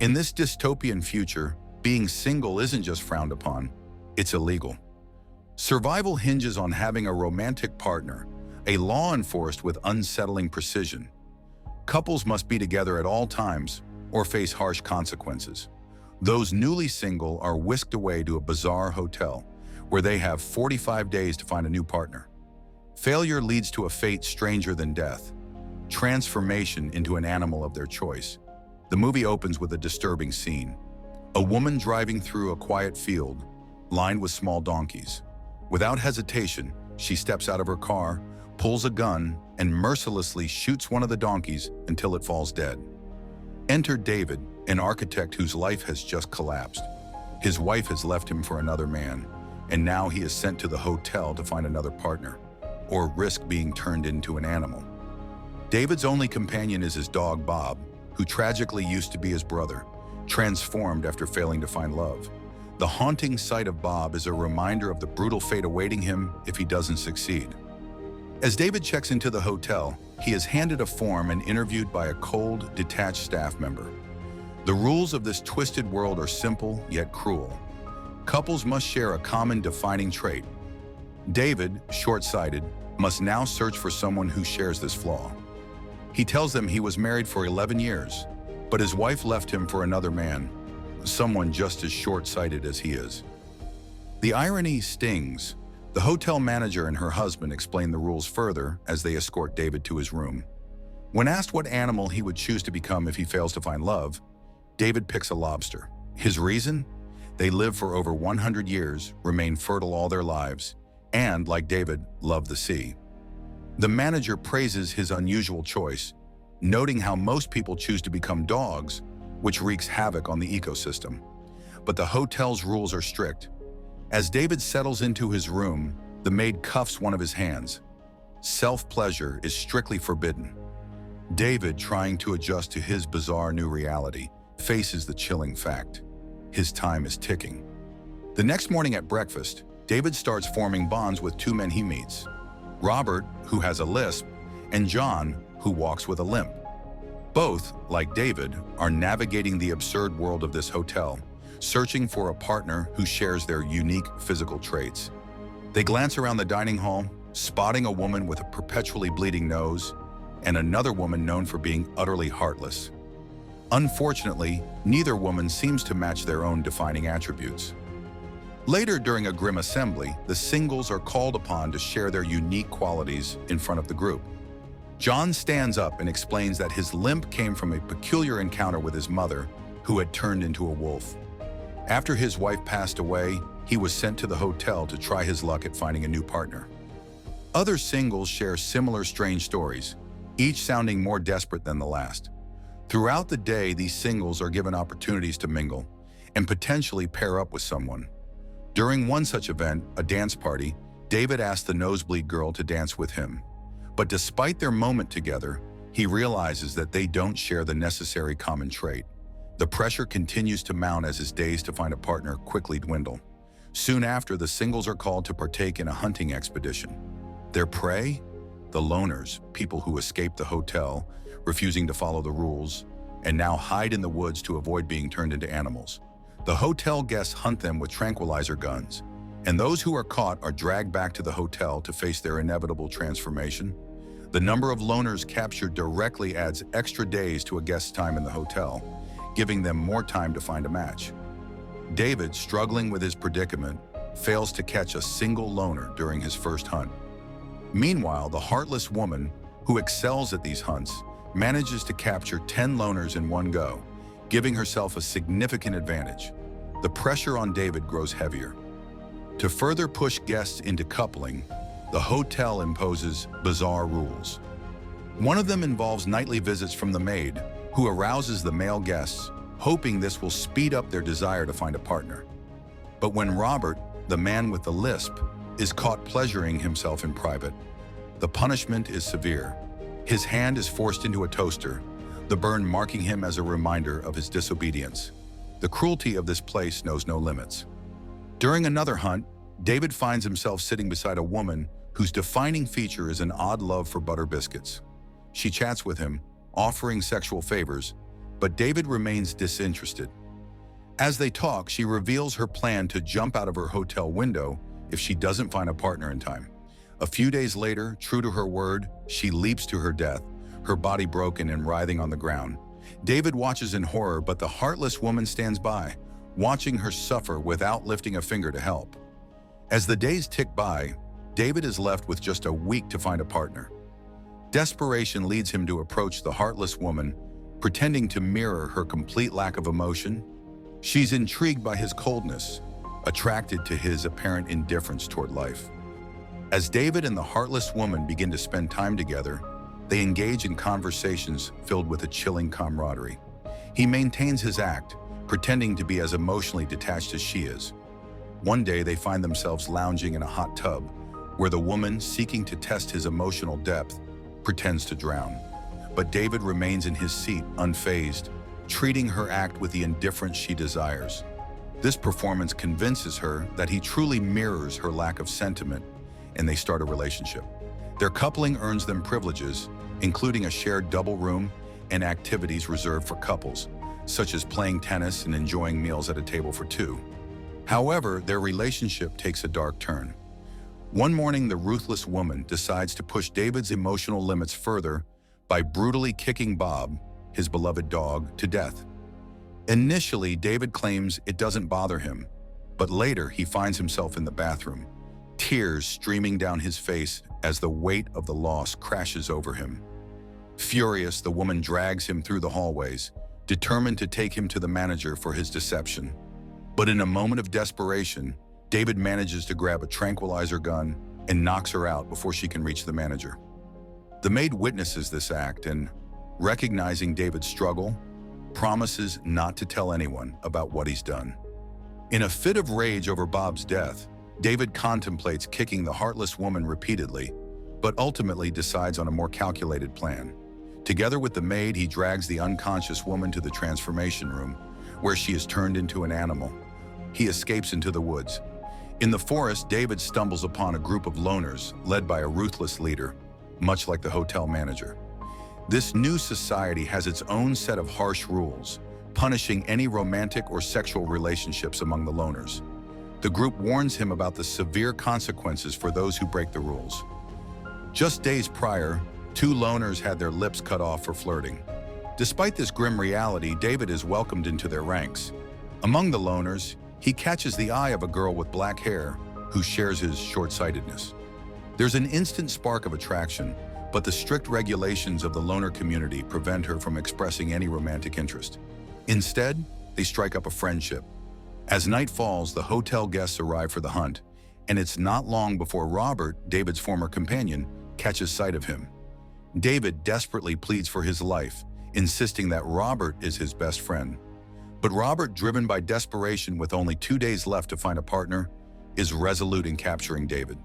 In this dystopian future, being single isn't just frowned upon, it's illegal. Survival hinges on having a romantic partner, a law enforced with unsettling precision. Couples must be together at all times or face harsh consequences. Those newly single are whisked away to a bizarre hotel where they have 45 days to find a new partner. Failure leads to a fate stranger than death, transformation into an animal of their choice. The movie opens with a disturbing scene. A woman driving through a quiet field, lined with small donkeys. Without hesitation, she steps out of her car, pulls a gun, and mercilessly shoots one of the donkeys until it falls dead. Enter David, an architect whose life has just collapsed. His wife has left him for another man, and now he is sent to the hotel to find another partner, or risk being turned into an animal. David's only companion is his dog Bob, who tragically used to be his brother, transformed after failing to find love. The haunting sight of Bob is a reminder of the brutal fate awaiting him if he doesn't succeed. As David checks into the hotel, he is handed a form and interviewed by a cold, detached staff member. The rules of this twisted world are simple yet cruel. Couples must share a common defining trait. David, short-sighted, must now search for someone who shares this flaw. He tells them he was married for 11 years, but his wife left him for another man, someone just as short-sighted as he is. The irony stings. The hotel manager and her husband explain the rules further as they escort David to his room. When asked what animal he would choose to become if he fails to find love, David picks a lobster. His reason? They live for over 100 years, remain fertile all their lives, and, like David, love the sea. The manager praises his unusual choice, noting how most people choose to become dogs, which wreaks havoc on the ecosystem. But the hotel's rules are strict. As David settles into his room, the maid cuffs one of his hands. Self-pleasure is strictly forbidden. David, trying to adjust to his bizarre new reality, faces the chilling fact. His time is ticking. The next morning at breakfast, David starts forming bonds with two men he meets. Robert, who has a lisp, and John, who walks with a limp. Both, like David, are navigating the absurd world of this hotel, searching for a partner who shares their unique physical traits. They glance around the dining hall, spotting a woman with a perpetually bleeding nose and another woman known for being utterly heartless. Unfortunately, neither woman seems to match their own defining attributes. Later, during a grim assembly, the singles are called upon to share their unique qualities in front of the group. John stands up and explains that his limp came from a peculiar encounter with his mother, who had turned into a wolf. After his wife passed away, he was sent to the hotel to try his luck at finding a new partner. Other singles share similar strange stories, each sounding more desperate than the last. Throughout the day, these singles are given opportunities to mingle and potentially pair up with someone. During one such event, a dance party, David asked the nosebleed girl to dance with him. But despite their moment together, he realizes that they don't share the necessary common trait. The pressure continues to mount as his days to find a partner quickly dwindle. Soon after, the singles are called to partake in a hunting expedition. Their prey? The loners, people who escaped the hotel, refusing to follow the rules, and now hide in the woods to avoid being turned into animals. The hotel guests hunt them with tranquilizer guns, and those who are caught are dragged back to the hotel to face their inevitable transformation. The number of loners captured directly adds extra days to a guest's time in the hotel, giving them more time to find a match. David, struggling with his predicament, fails to catch a single loner during his first hunt. Meanwhile, the heartless woman, who excels at these hunts, manages to capture 10 loners in one go, giving herself a significant advantage. The pressure on David grows heavier. To further push guests into coupling, the hotel imposes bizarre rules. One of them involves nightly visits from the maid, who arouses the male guests, hoping this will speed up their desire to find a partner. But when Robert, the man with the lisp, is caught pleasuring himself in private, the punishment is severe. His hand is forced into a toaster, the burn marking him as a reminder of his disobedience. The cruelty of this place knows no limits. During another hunt, David finds himself sitting beside a woman whose defining feature is an odd love for butter biscuits. She chats with him, offering sexual favors, but David remains disinterested. As they talk, she reveals her plan to jump out of her hotel window if she doesn't find a partner in time. A few days later, true to her word, she leaps to her death, her body broken and writhing on the ground. David watches in horror, but the heartless woman stands by, watching her suffer without lifting a finger to help. As the days tick by, David is left with just a week to find a partner. Desperation leads him to approach the heartless woman, pretending to mirror her complete lack of emotion. She's intrigued by his coldness, attracted to his apparent indifference toward life. As David and the heartless woman begin to spend time together, they engage in conversations filled with a chilling camaraderie. He maintains his act, pretending to be as emotionally detached as she is. One day they find themselves lounging in a hot tub, where the woman, seeking to test his emotional depth, pretends to drown. But David remains in his seat, unfazed, treating her act with the indifference she desires. This performance convinces her that he truly mirrors her lack of sentiment, and they start a relationship. Their coupling earns them privileges, including a shared double room and activities reserved for couples, such as playing tennis and enjoying meals at a table for two. However, their relationship takes a dark turn. One morning, the ruthless woman decides to push David's emotional limits further by brutally kicking Bob, his beloved dog, to death. Initially, David claims it doesn't bother him, but later he finds himself in the bathroom, tears streaming down his face as the weight of the loss crashes over him. Furious, the woman drags him through the hallways, determined to take him to the manager for his deception. But in a moment of desperation, David manages to grab a tranquilizer gun and knocks her out before she can reach the manager. The maid witnesses this act and, recognizing David's struggle, promises not to tell anyone about what he's done. In a fit of rage over Bob's death, David contemplates kicking the heartless woman repeatedly, but ultimately decides on a more calculated plan. Together with the maid, he drags the unconscious woman to the transformation room, where she is turned into an animal. He escapes into the woods. In the forest, David stumbles upon a group of loners led by a ruthless leader, much like the hotel manager. This new society has its own set of harsh rules, punishing any romantic or sexual relationships among the loners. The group warns him about the severe consequences for those who break the rules. Just days prior, two loners had their lips cut off for flirting. Despite this grim reality, David is welcomed into their ranks. Among the loners, he catches the eye of a girl with black hair who shares his short-sightedness. There's an instant spark of attraction, but the strict regulations of the loner community prevent her from expressing any romantic interest. Instead, they strike up a friendship. As night falls, the hotel guests arrive for the hunt, and it's not long before Robert, David's former companion, catches sight of him. David desperately pleads for his life, insisting that Robert is his best friend. But Robert, driven by desperation with only 2 days left to find a partner, is resolute in capturing David.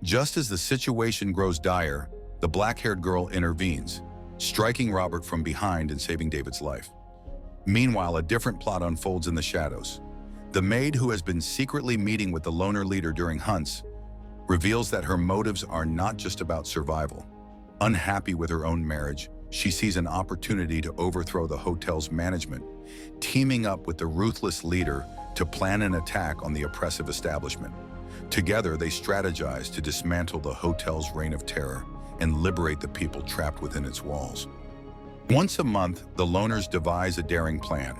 Just as the situation grows dire, the black-haired girl intervenes, striking Robert from behind and saving David's life. Meanwhile, a different plot unfolds in the shadows. The maid, who has been secretly meeting with the loner leader during hunts, reveals that her motives are not just about survival. Unhappy with her own marriage, she sees an opportunity to overthrow the hotel's management, teaming up with the ruthless leader to plan an attack on the oppressive establishment. Together, they strategize to dismantle the hotel's reign of terror and liberate the people trapped within its walls. Once a month, the loners devise a daring plan.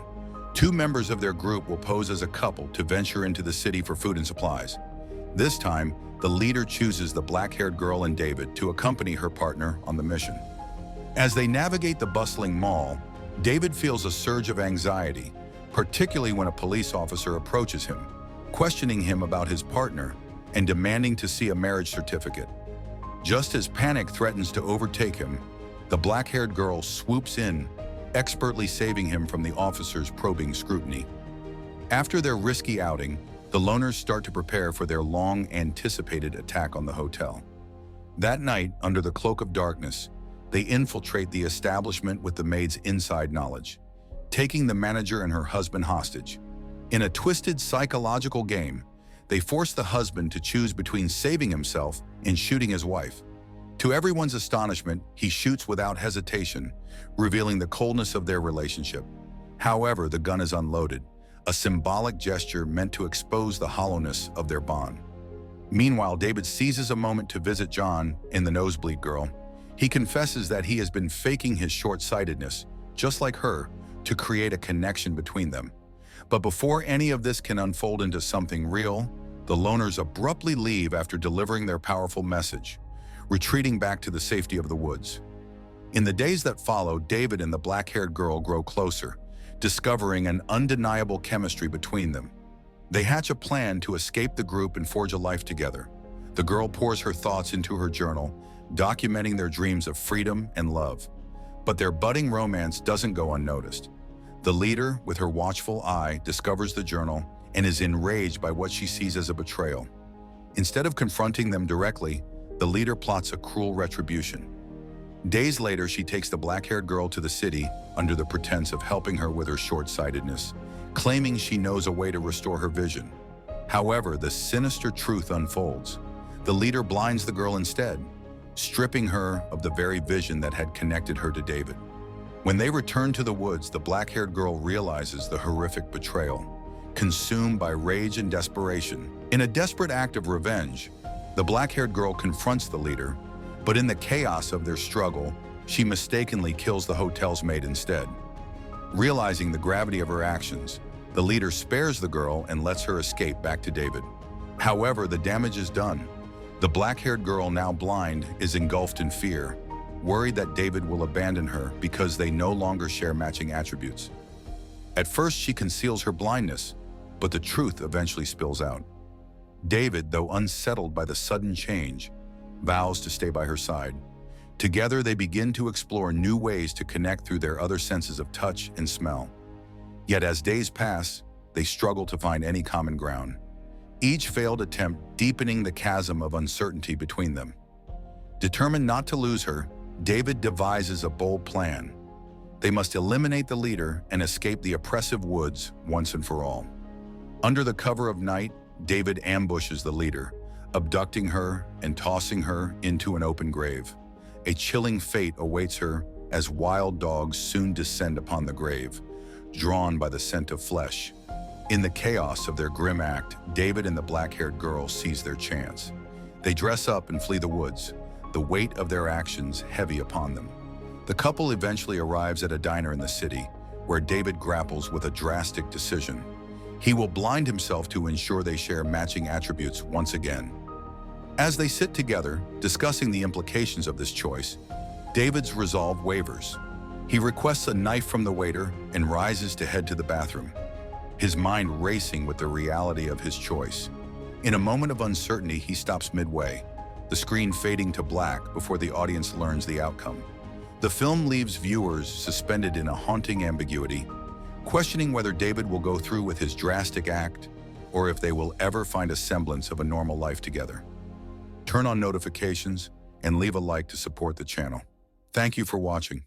2 members of their group will pose as a couple to venture into the city for food and supplies. This time, the leader chooses the black-haired girl and David to accompany her partner on the mission. As they navigate the bustling mall, David feels a surge of anxiety, particularly when a police officer approaches him, questioning him about his partner and demanding to see a marriage certificate. Just as panic threatens to overtake him, the black-haired girl swoops in, expertly saving him from the officer's probing scrutiny. After their risky outing, the loners start to prepare for their long-anticipated attack on the hotel. That night, under the cloak of darkness, they infiltrate the establishment with the maid's inside knowledge, taking the manager and her husband hostage. In a twisted psychological game, they force the husband to choose between saving himself and shooting his wife. To everyone's astonishment, he shoots without hesitation, revealing the coldness of their relationship. However, the gun is unloaded, a symbolic gesture meant to expose the hollowness of their bond. Meanwhile, David seizes a moment to visit John in the nosebleed girl. He confesses that he has been faking his short-sightedness, just like her, to create a connection between them. But before any of this can unfold into something real, the loners abruptly leave after delivering their powerful message, retreating back to the safety of the woods. In the days that follow, David and the black-haired girl grow closer, discovering an undeniable chemistry between them. They hatch a plan to escape the group and forge a life together. The girl pours her thoughts into her journal, documenting their dreams of freedom and love. But their budding romance doesn't go unnoticed. The leader, with her watchful eye, discovers the journal and is enraged by what she sees as a betrayal. Instead of confronting them directly, the leader plots a cruel retribution. Days later, she takes the black-haired girl to the city under the pretense of helping her with her short-sightedness, claiming she knows a way to restore her vision. However, the sinister truth unfolds. The leader blinds the girl instead, stripping her of the very vision that had connected her to David. When they return to the woods, the black-haired girl realizes the horrific betrayal. Consumed by rage and desperation, in a desperate act of revenge, the black-haired girl confronts the leader, but in the chaos of their struggle, she mistakenly kills the hotel's maid instead. Realizing the gravity of her actions, the leader spares the girl and lets her escape back to David. However, the damage is done. The black-haired girl, now blind, is engulfed in fear, worried that David will abandon her because they no longer share matching attributes. At first, she conceals her blindness, but the truth eventually spills out. David, though unsettled by the sudden change, vows to stay by her side. Together, they begin to explore new ways to connect through their other senses of touch and smell. Yet as days pass, they struggle to find any common ground. Each failed attempt deepening the chasm of uncertainty between them. Determined not to lose her, David devises a bold plan. They must eliminate the leader and escape the oppressive woods once and for all. Under the cover of night, David ambushes the leader, abducting her and tossing her into an open grave. A chilling fate awaits her as wild dogs soon descend upon the grave, drawn by the scent of flesh. In the chaos of their grim act, David and the black-haired girl seize their chance. They dress up and flee the woods, the weight of their actions heavy upon them. The couple eventually arrives at a diner in the city, where David grapples with a drastic decision. He will blind himself to ensure they share matching attributes once again. As they sit together, discussing the implications of this choice, David's resolve wavers. He requests a knife from the waiter and rises to head to the bathroom, his mind racing with the reality of his choice. In a moment of uncertainty, he stops midway, the screen fading to black before the audience learns the outcome. The film leaves viewers suspended in a haunting ambiguity, questioning whether David will go through with his drastic act or if they will ever find a semblance of a normal life together. Turn on notifications and leave a like to support the channel. Thank you for watching.